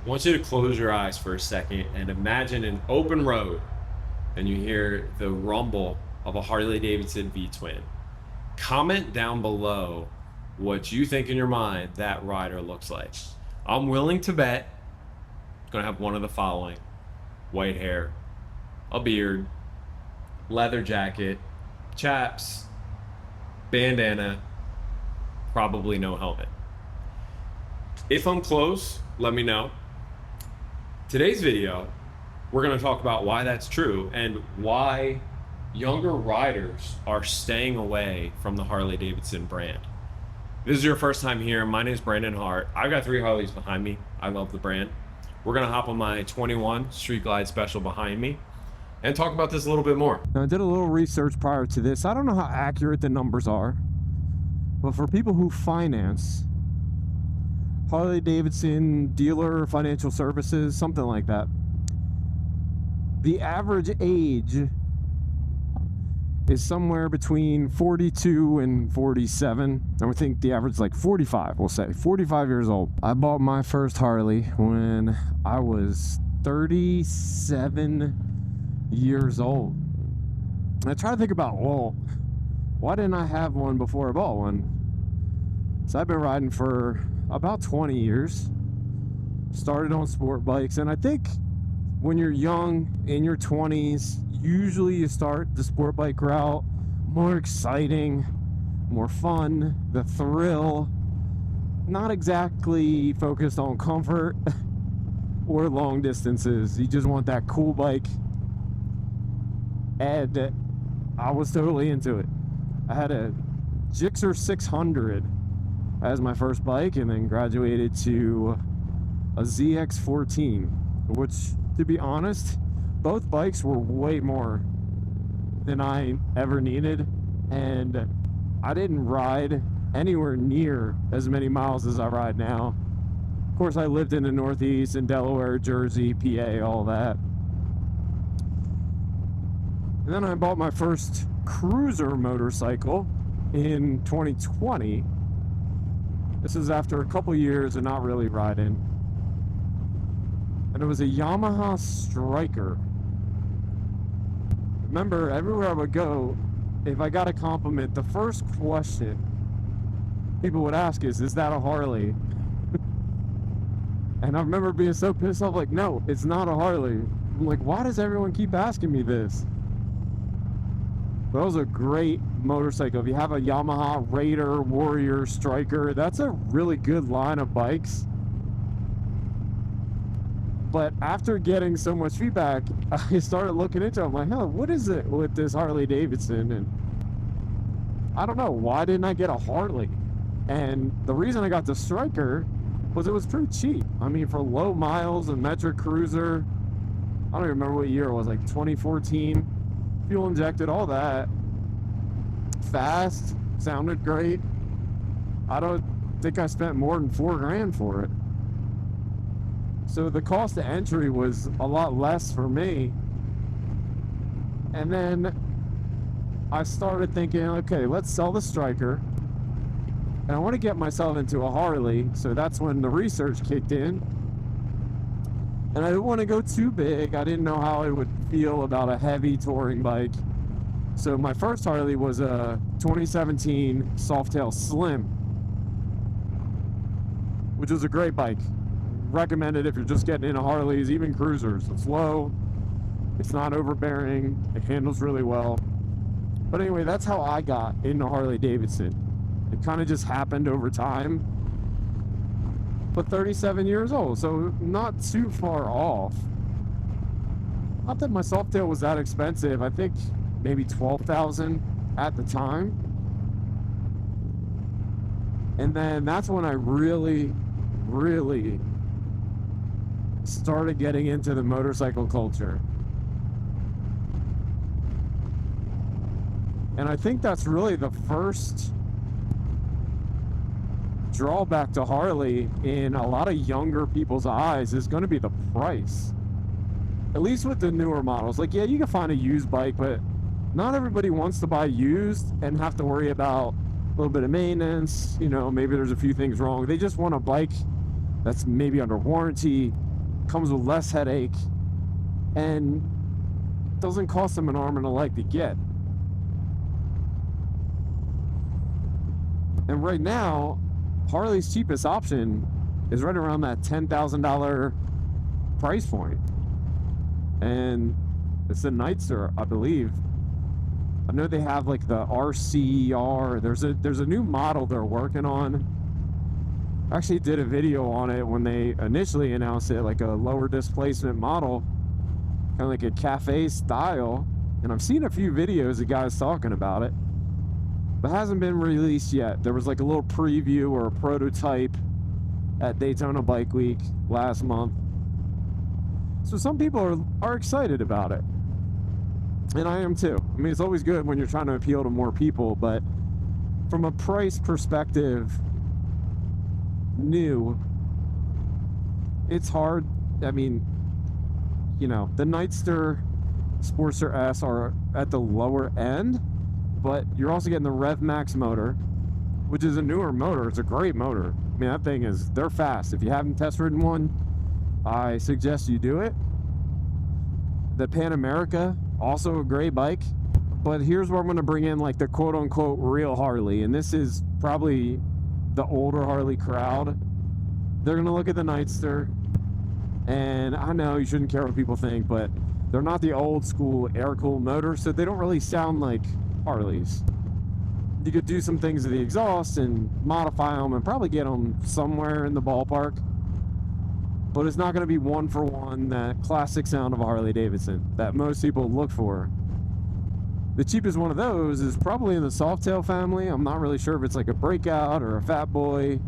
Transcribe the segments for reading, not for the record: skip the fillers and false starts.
want you to close your eyes for a second and imagine an open road and you hear the rumble of a Harley-Davidson V-twin. Comment down below what you think in your mind that rider looks like. I'm willing to bet it's gonna have one of the following: white hair, a beard, leather jacket, chaps, bandana, probably no helmet. If I'm close, let me know. Today's video, we're going to talk about why that's true and why younger riders are staying away from the Harley-Davidson brand. If this is your first time here, my name is Brandon Hart. I've got 3 Harleys behind me. I love the brand. We're going to hop on my 21 Street Glide Special behind me and talk about this a little bit more. Now, I did a little research prior to this. I don't know how accurate the numbers are, but for people who finance, Harley-Davidson dealer financial services, something like that, the average age is somewhere between 42 and 47. And we think the average is like 45, we'll say 45 years old. I bought my first Harley when I was 37 years old. And I try to think about, well, why didn't I have one before I bought one? So I've been riding for about 20 years. Started on sport bikes, and I think when you're young, in your 20s, usually you start the sport bike route. More exciting, more fun, the thrill. Not exactly focused on comfort or long distances. You just want that cool bike. And I was totally into it. I had a Gixxer 600 as my first bike, and then graduated to a ZX14, which, to be honest, both bikes were way more than I ever needed, and I didn't ride anywhere near as many miles as I ride now. Of course, I lived in the Northeast, in Delaware, Jersey, PA, all that. And then I bought my first cruiser motorcycle in 2020. This is after a couple years of not really riding. And it was a Yamaha Striker. Remember, everywhere I would go, if I got a compliment, the first question people would ask is that a Harley? And I remember being so pissed off, like, no, it's not a Harley. I'm like, why does everyone keep asking me this? That was a great motorcycle. If you have a Yamaha Raider, Warrior, Striker, that's a really good line of bikes. But after getting so much feedback, I started looking into it. I'm like, hell, what is it with this Harley-Davidson? And I don't know, why didn't I get a Harley? And the reason I got the Striker was it was pretty cheap. I mean, for low miles, a metric cruiser, I don't even remember what year it was, like 2014. Fuel injected, all that. Fast, sounded great. I don't think I spent more than $4 grand for it. So the cost of entry was a lot less for me. And then I started thinking, okay, let's sell the Striker. And I want to get myself into a Harley. So that's when the research kicked in. And I didn't want to go too big. I didn't know how I would feel about a heavy touring bike. So my first Harley was a 2017 Softail Slim, which is a great bike. Recommend it if you're just getting into Harleys, even cruisers. It's low, it's not overbearing, it handles really well. But anyway, that's how I got into Harley-Davidson. It kind of just happened over time. But 37 years old, so not too far off. Not that my Softail was that expensive. I think maybe $12,000 at the time. And then that's when I really started getting into the motorcycle culture. And I think that's really the first drawback to Harley in a lot of younger people's eyes is going to be the price. At least with the newer models. Like, yeah, you can find a used bike, but not everybody wants to buy used and have to worry about a little bit of maintenance. You know, maybe there's a few things wrong. They just want a bike that's maybe under warranty, comes with less headache, and doesn't cost them an arm and a leg to get. And right now, Harley's cheapest option is right around that $10,000 price point. And it's the Nightster, I believe. I know they have like the RCR. There's a new model they're working on. I actually did a video on it when they initially announced it, like a lower displacement model, kind of like a cafe style. And I've seen a few videos of guys talking about it, but it hasn't been released yet. There was like a little preview or a prototype at Daytona Bike Week last month. So some people are excited about it. And I am too. I mean, it's always good when you're trying to appeal to more people, but from a price perspective, new, it's hard. I mean, you know, the Nightster Sportster S are at the lower end, but you're also getting the Rev Max motor, which is a newer motor. It's a great motor. I mean, that thing is, they're fast. If you haven't test ridden one, I suggest you do it. The Pan America, also a great bike. But here's where I'm going to bring in like the quote unquote real Harley. And this is probably the older Harley crowd. They're going to look at the Nightster. And I know you shouldn't care what people think, but they're not the old school air-cooled motors, so they don't really sound like Harleys. You could do some things to the exhaust and modify them and probably get them somewhere in the ballpark, but it's not going to be one for one that classic sound of a Harley-Davidson that most people look for. The cheapest one of those is probably in the Softail family. I'm not really sure if it's like a Breakout or a Fat Boy.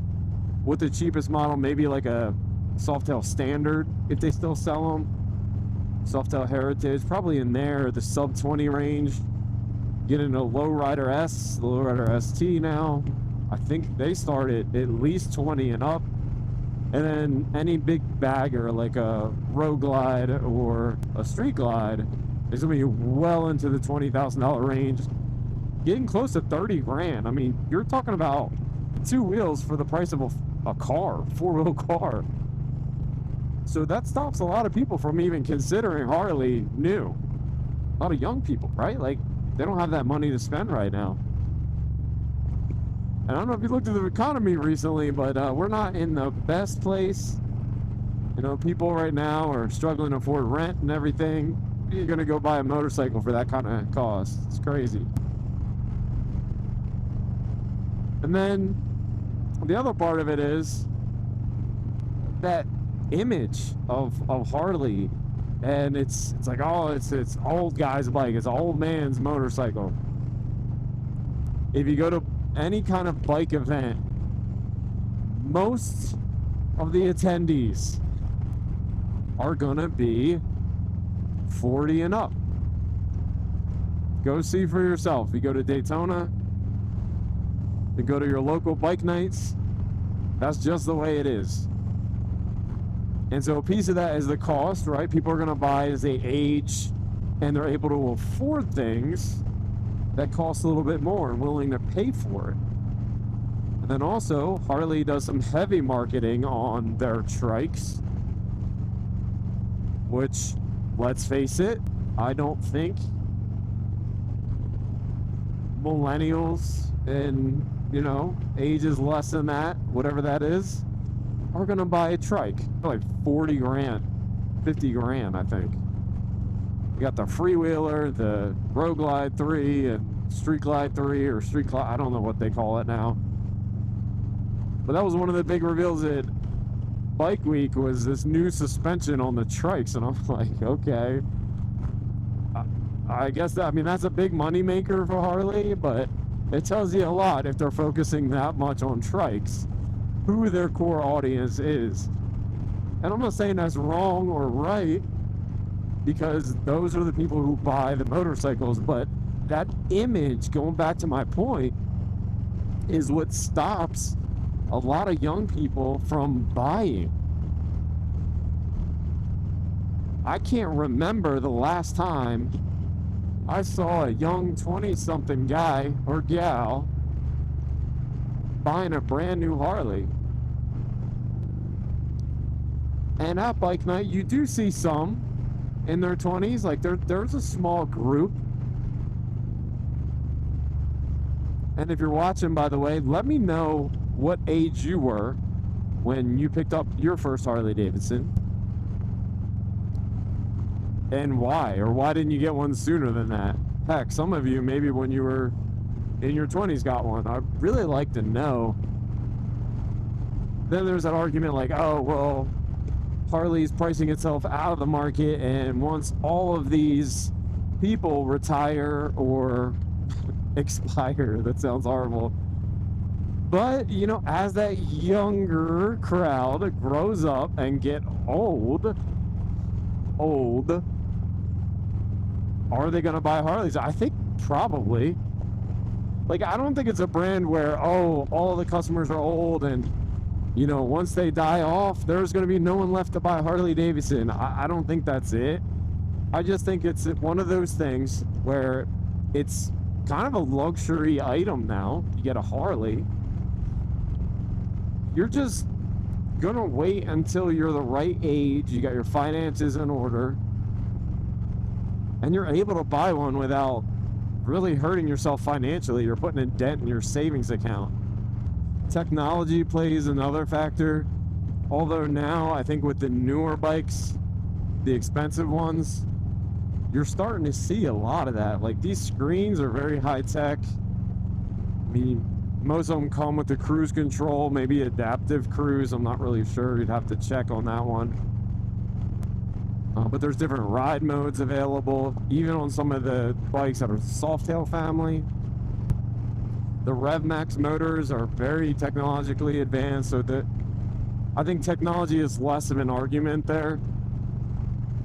With the cheapest model, maybe like a Softail Standard, if they still sell them. Softail Heritage, probably in there, the sub 20 range. Getting a Lowrider S, the Lowrider ST now. I think they start at least 20 and up. And then any big bagger like a Road Glide or a Street Glide is gonna be well into the $20,000 range. Getting close to 30 grand. I mean, you're talking about two wheels for the price of a car, four-wheel car. So that stops a lot of people from even considering Harley new. A lot of young people, right? Like, they don't have that money to spend right now. And I don't know if you looked at the economy recently, but we're not in the best place. You know, people right now are struggling to afford rent and everything. You're gonna go buy a motorcycle for that kind of cost. It's crazy. And then the other part of it is that image of Harley, and it's like, oh, it's old guy's bike, it's an old man's motorcycle. If you go to any kind of bike event, most of the attendees are gonna be 40 and up. Go see for yourself. You go to Daytona, you go to your local bike nights, that's just the way it is. And so a piece of that is the cost, right? People are going to buy as they age and they're able to afford things that cost a little bit more and willing to pay for it. And then also, Harley does some heavy marketing on their trikes, which, let's face it, I don't think millennials and, you know, ages less than that, whatever that is, are gonna buy a trike. They're like 40 grand, 50 grand, I think. You got the Freewheeler, the Road Glide 3, and Street Glide 3, or Street Glide, I don't know what they call it now. But that was one of the big reveals at Bike Week, was this new suspension on the trikes, and I'm like, okay. I guess that, I mean, that's a big money maker for Harley, but it tells you a lot if they're focusing that much on trikes, who their core audience is. And I'm not saying that's wrong or right, because those are the people who buy the motorcycles, but that image, going back to my point, is what stops a lot of young people from buying. I can't remember the last time I saw a young 20-something guy or gal buying a brand new Harley. And at bike night, you do see some in their 20s. Like there's a small group. And if you're watching, by the way, let me know what age you were when you picked up your first Harley Davidson. And why? Or why didn't you get one sooner than that? Heck, some of you, maybe when you were in your 20s, got one. I'd really like to know. Then there's that argument like, oh, well, Harley's pricing itself out of the market, and once all of these people retire or expire, that sounds horrible. But, you know, as that younger crowd grows up and get old, are they going to buy Harleys? I think probably. Like, I don't think it's a brand where, oh, all the customers are old and, you know, once they die off, there's going to be no one left to buy Harley Davidson. I don't think that's it. I just think it's one of those things where it's kind of a luxury item now. You get a Harley. You're just going to wait until you're the right age, you got your finances in order, and you're able to buy one without really hurting yourself financially. You're putting a dent in your savings account. Technology plays another factor, although now I think with the newer bikes, the expensive ones, you're starting to see a lot of that. Like, these screens are very high tech. I mean, most of them come with the cruise control, maybe adaptive cruise. I'm not really sure. You'd have to check on that one. But there's different ride modes available, even on some of the bikes that are Softail family. The RevMax motors are very technologically advanced, so that I think technology is less of an argument there.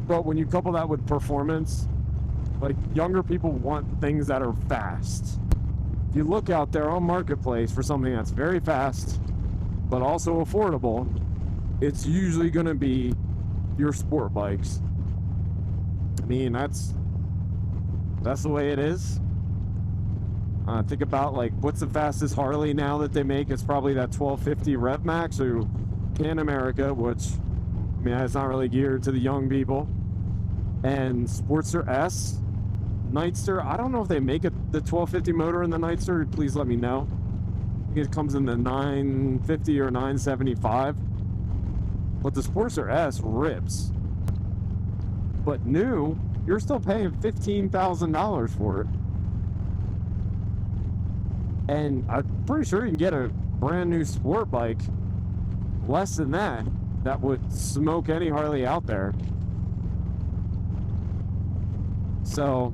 But when you couple that with performance, like, younger people want things that are fast. If you look out there on Marketplace for something that's very fast, but also affordable, it's usually going to be your sport bikes. I mean, that's the way it is. Think about, like, what's the fastest Harley now that they make? It's probably that 1250 RevMax or Pan America, which, I mean, it's not really geared to the young people. And Sportster S, Nightster, I don't know if they make the 1250 motor in the Nightster. Please let me know. I think it comes in the 950 or 975. But the Sportster S rips. But new, you're still paying $15,000 for it. And I'm pretty sure you can get a brand new sport bike less than that would smoke any Harley out there. So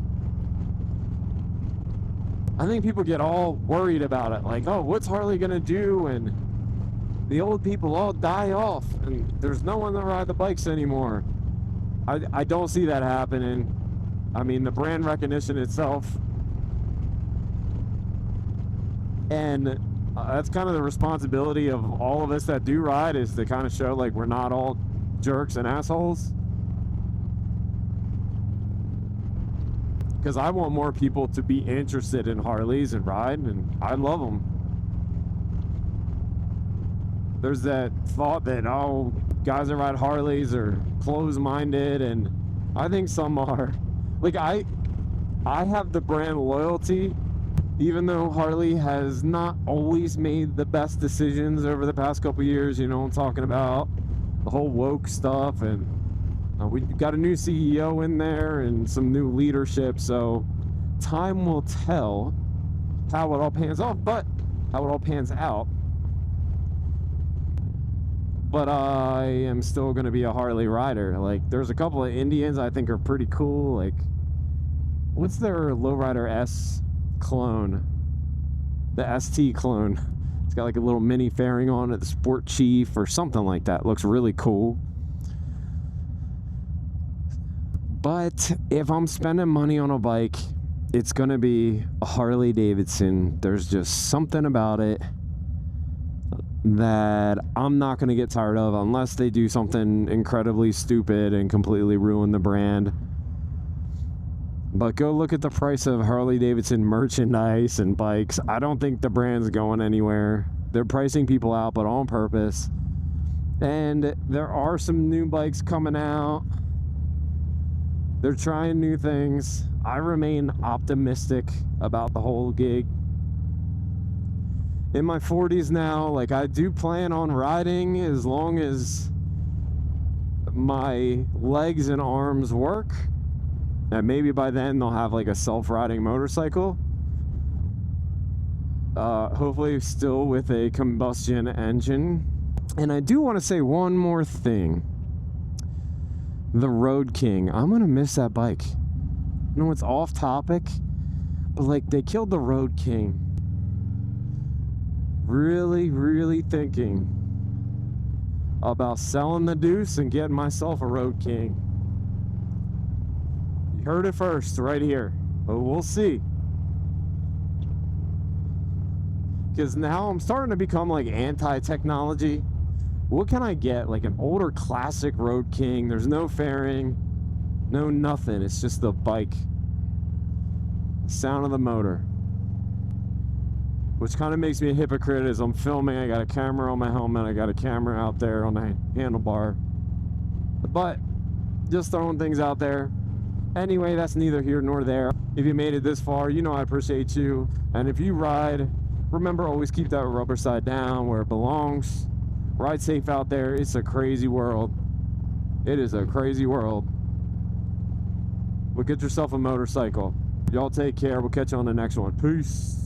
I think people get all worried about it, like, oh, what's Harley gonna do? And the old people all die off and there's no one to ride the bikes anymore. I don't see that happening. I mean, the brand recognition itself, and that's kind of the responsibility of all of us that do ride, is to kind of show, like, we're not all jerks and assholes. Because I want more people to be interested in Harleys and ride, and I love them. There's that thought that, oh, guys that ride Harleys are closed-minded, and I think some are. Like, I have the brand loyalty, even though Harley has not always made the best decisions over the past couple years. You know, I'm talking about the whole woke stuff, and we got a new CEO in there and some new leadership, so time will tell how it all pans out. But I am still going to be a Harley rider. Like, there's a couple of Indians I think are pretty cool. Like, what's their Lowrider S clone? The ST clone. It's got like a little mini fairing on it, the Sport Chief or something like that. Looks really cool. But if I'm spending money on a bike, it's going to be a Harley Davidson. There's just something about it that I'm not going to get tired of unless they do something incredibly stupid and completely ruin the brand. But go look at the price of Harley Davidson merchandise and bikes. I don't think the brand's going anywhere. They're pricing people out, but on purpose. And there are some new bikes coming out. They're trying new things. I remain optimistic about the whole gig. In my 40s now, like, I do plan on riding as long as my legs and arms work. And maybe by then they'll have like a self-riding motorcycle. Hopefully still with a combustion engine. And I do want to say one more thing. The Road King. I'm going to miss that bike. I know it's off topic, but like, they killed the Road King. Really thinking about selling the Deuce and getting myself a Road King. You heard it first right here, but we'll see. Because now I'm starting to become like anti-technology. What can I get? Like an older classic Road King. There's no fairing, no nothing. It's just the bike. Sound of the motor. Which kind of makes me a hypocrite as I'm filming. I got a camera on my helmet. I got a camera out there on the handlebar. But just throwing things out there. Anyway, that's neither here nor there. If you made it this far, you know I appreciate you. And if you ride, remember, always keep that rubber side down where it belongs. Ride safe out there. It's a crazy world. It is a crazy world. But get yourself a motorcycle. Y'all take care. We'll catch you on the next one. Peace.